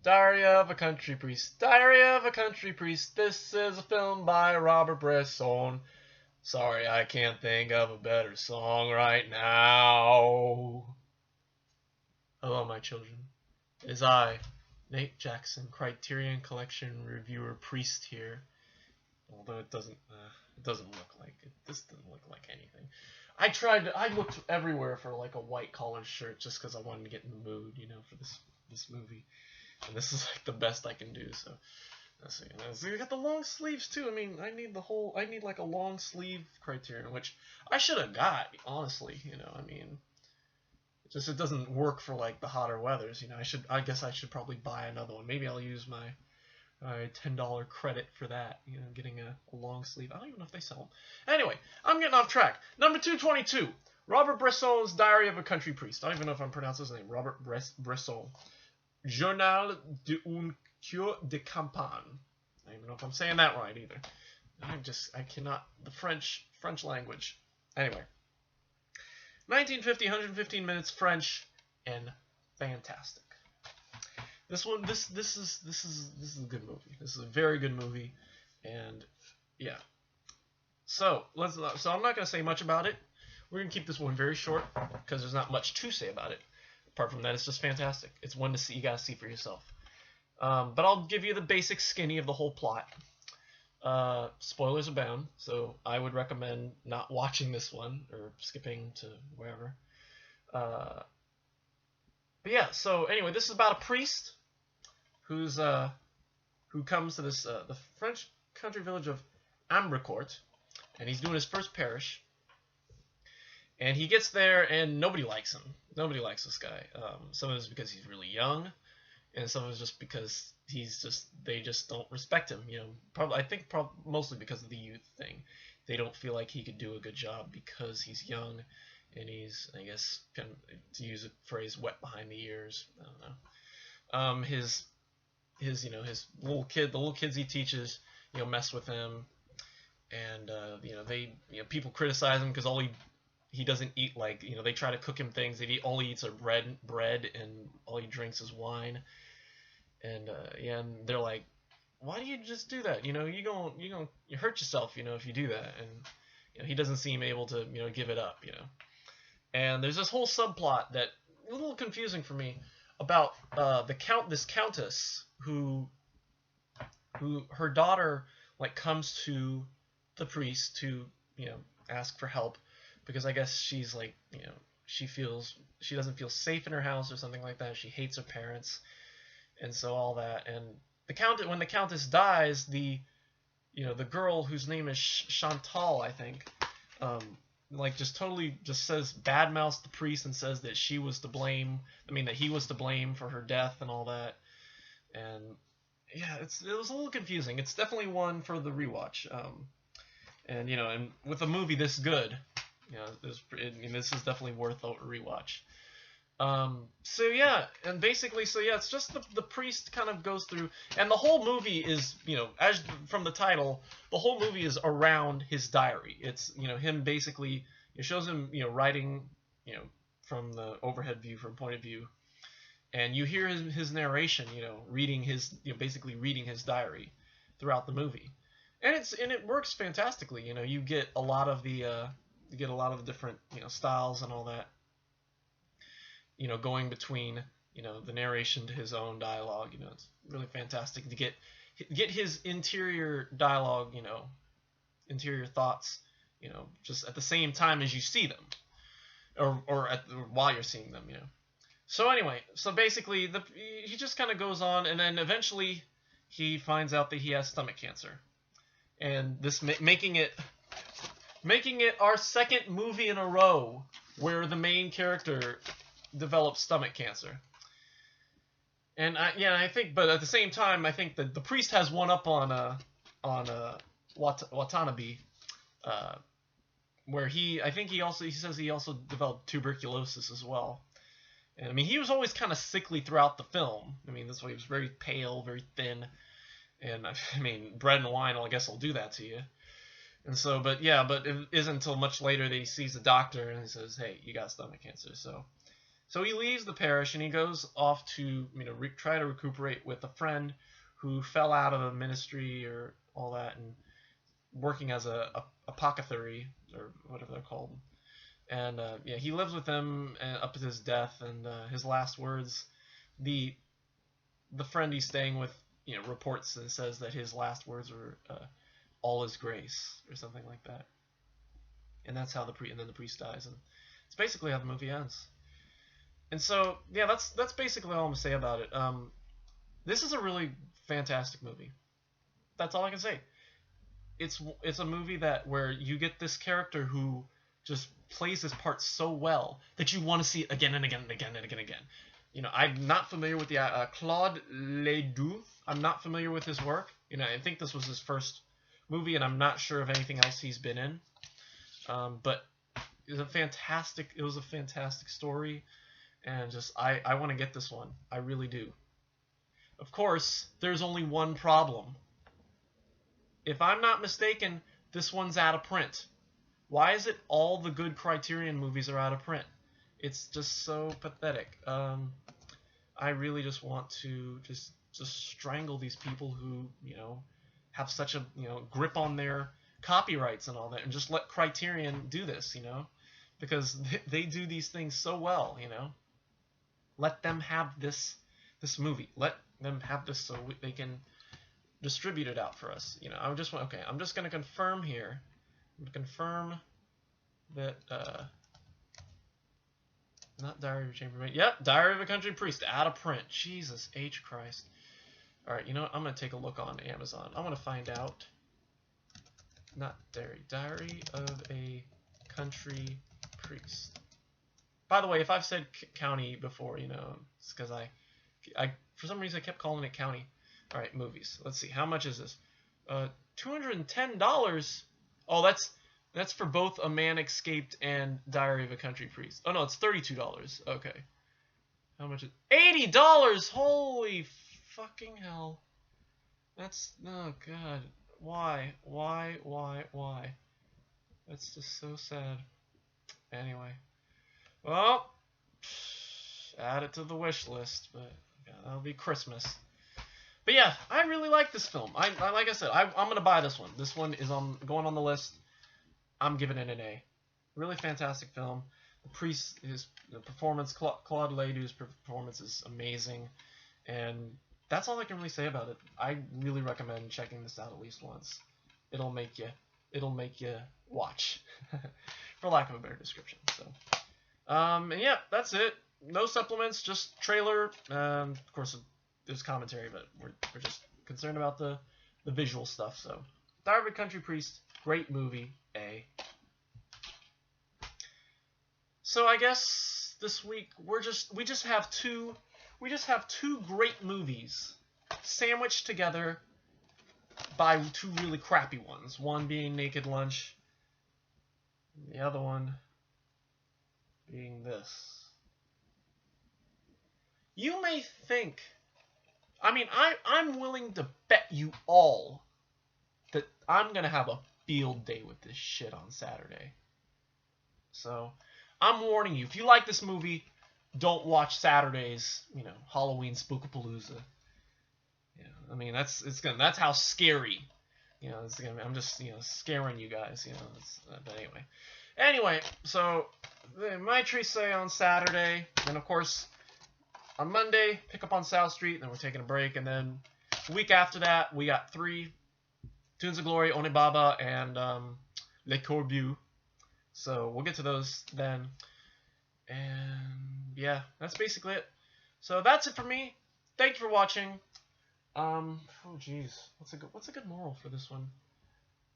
Diary of a Country Priest. Diary of a Country Priest. This is a film by Robert Bresson. Sorry, I can't think of a better song right now. Hello, my children. It is I, Nate Jackson, Criterion Collection reviewer priest here. Although it doesn't look like it. This doesn't look like anything. I looked everywhere for like a white collar shirt just because I wanted to get in the mood, for this movie. And this is like the best I can do. So let's see. So you got the long sleeves too. I mean, I need like a long sleeve Criterion, which I should have got, honestly. It doesn't work for like the hotter weathers. I guess I should probably buy another one. Maybe I'll use my $10 credit for that. Getting a long sleeve. I don't even know if they sell them. Anyway, I'm getting off track. Number 222, Robert Bresson's Diary of a Country Priest. I don't even know if I'm pronouncing his name. Robert Bresson. Journal d'un cure de campagne. I don't even know if I'm saying that right either. I cannot. The French language. Anyway. 1950, 115 minutes, French, and fantastic. This is a good movie. This is a very good movie, and yeah. So I'm not gonna say much about it. We're gonna keep this one very short because there's not much to say about it. Apart from that, it's just fantastic. It's one to see. You gotta see for yourself. But I'll give you the basic skinny of the whole plot. Spoilers abound, so I would recommend not watching this one or skipping to wherever. But yeah. So anyway, this is about a priest who comes to this the French country village of Ambrecourt, and he's doing his first parish. And he gets there, and nobody likes him. Nobody likes this guy. Some of it is because he's really young, and some of it is just because they just don't respect him. I think mostly because of the youth thing. They don't feel like he could do a good job because he's young, and he's, I guess, to use a phrase, wet behind the ears. I don't know. His little kids he teaches, mess with him, and people criticize him because he doesn't eat, like, they try to cook him things. All he eats are bread, and all he drinks is wine. And and they're like, why do you just do that? You hurt yourself, if you do that. And he doesn't seem able to, give it up, And there's this whole subplot that a little confusing for me about this countess who her daughter like comes to the priest to ask for help. Because I guess she's like, she doesn't feel safe in her house or something like that. She hates her parents, and so all that. And when the countess dies, the girl whose name is Chantal, I think, just totally just says badmouths the priest and says that she was to blame. That he was to blame for her death and all that. And yeah, it was a little confusing. It's definitely one for the rewatch. And with a movie this good. This is definitely worth a rewatch. It's just the priest kind of goes through, and the whole movie is, as from the title, the whole movie is around his diary. It's, him basically, it shows him, writing, from the overhead view, from point of view, and you hear his narration, basically reading his diary throughout the movie, and it works fantastically. You get a lot of the different, styles and all that, going between, the narration to his own dialogue. It's really fantastic to get his interior dialogue, interior thoughts, just at the same time as you see them, or while you're seeing them, So anyway, basically he just kind of goes on, and then eventually he finds out that he has stomach cancer, and this making it our second movie in a row where the main character develops stomach cancer. And I think, but at the same time, I think that the priest has one up on Watanabe, where he says he also developed tuberculosis as well. And he was always kind of sickly throughout the film. That's why he was very pale, very thin. And bread and wine, I guess, will do that to you. And so, but it isn't until much later that he sees the doctor and he says, hey, you got stomach cancer. So So he leaves the parish and he goes off to try to recuperate with a friend who fell out of the ministry or all that and working as a apothecary or whatever they're called. And yeah, he lives with him up to his death. And his last words, the friend he's staying with, reports and says that his last words were "all is grace" or something like that. And that's how and then the priest dies, and it's basically how the movie ends. And so yeah, that's basically all I'm gonna say about it. This is a really fantastic movie. That's all I can say. It's a movie where you get this character who just plays his part so well that you want to see it again and again and again and again and again. I'm not familiar with the Claude Ledoux. I'm not familiar with his work. I think this was his first movie, and I'm not sure of anything else he's been in. But it was a fantastic story, and just I want to get this one. I really do. Of course, there's only one problem. If I'm not mistaken, this one's out of print. Why is it all the good Criterion movies are out of print? It's just so pathetic. I really just want to just strangle these people who, have such a, grip on their copyrights and all that, and just let Criterion do this, because they do these things so well, Let them have this movie. Let them have this so they can distribute it out for us. I'm just going to confirm here. I'm going to confirm that not Diary of a Chambermaid. Yep, Diary of a Country Priest out of print. Jesus H Christ. All right, I'm going to take a look on Amazon. I want to find out. Not Diary of a Country Priest. By the way, if I've said county before, it's because I for some reason I kept calling it county. All right, movies. Let's see. How much is this? $210. Oh, that's for both A Man Escaped and Diary of a Country Priest. Oh no, it's $32. Okay. How much is $80? Holy fucking hell. That's oh god. Why? That's just so sad. Anyway. Well, add it to the wish list, but yeah, that'll be Christmas. But yeah, I really like this film. I like I said, I'm gonna buy this one. This one is going on the list. I'm giving it an A. Really fantastic film. The priest, the performance, Claude Ledoux's performance is amazing, and that's all I can really say about it. I really recommend checking this out at least once. It'll make you watch, for lack of a better description. So, and yeah, that's it. No supplements, just trailer. Of course, there's commentary, but we're just concerned about the visual stuff. So, Diary of a Country Priest, great movie, A. So I guess this week we just have two great movies sandwiched together by two really crappy ones. One being Naked Lunch, and the other one being this. You may think, I'm willing to bet you all that I'm going to have a field day with this shit on Saturday. So, I'm warning you, if you like this movie, don't watch Saturday's, Halloween Spookapalooza. That's how scary, it's gonna be. I'm just, scaring you guys, but anyway, so my treat say on Saturday, and of course, on Monday, pick up on South Street, then we're taking a break, and then the week after that, we got 3, Tunes of Glory, Onibaba, and Les Corbeaux. So we'll get to those then. And yeah, that's basically it. So that's it for me. Thank you for watching. Oh jeez, what's a good moral for this one?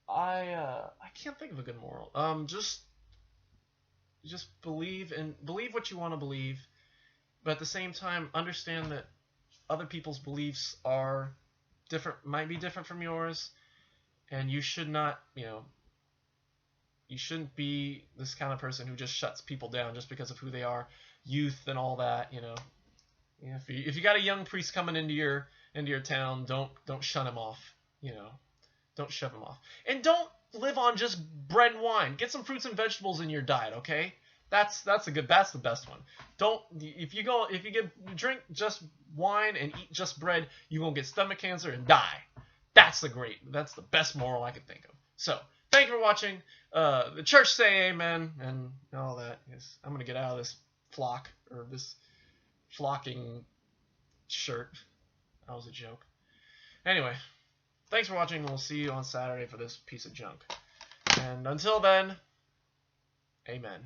I can't think of a good moral. Just believe what you want to believe, but at the same time understand that other people's beliefs are different, might be different from yours, and you should not, you shouldn't be this kind of person who just shuts people down just because of who they are, youth and all that, If you got a young priest coming into your town, don't shun him off, Don't shove him off. And don't live on just bread and wine. Get some fruits and vegetables in your diet, okay? That's the best one. Don't if you drink just wine and eat just bread, you won't get stomach cancer and die. That's the best moral I could think of. So thank you for watching. The church say amen and all that. Yes, I'm gonna get out of this flocking shirt. That was a joke. Anyway, thanks for watching. We'll see you on Saturday for this piece of junk. And until then, amen.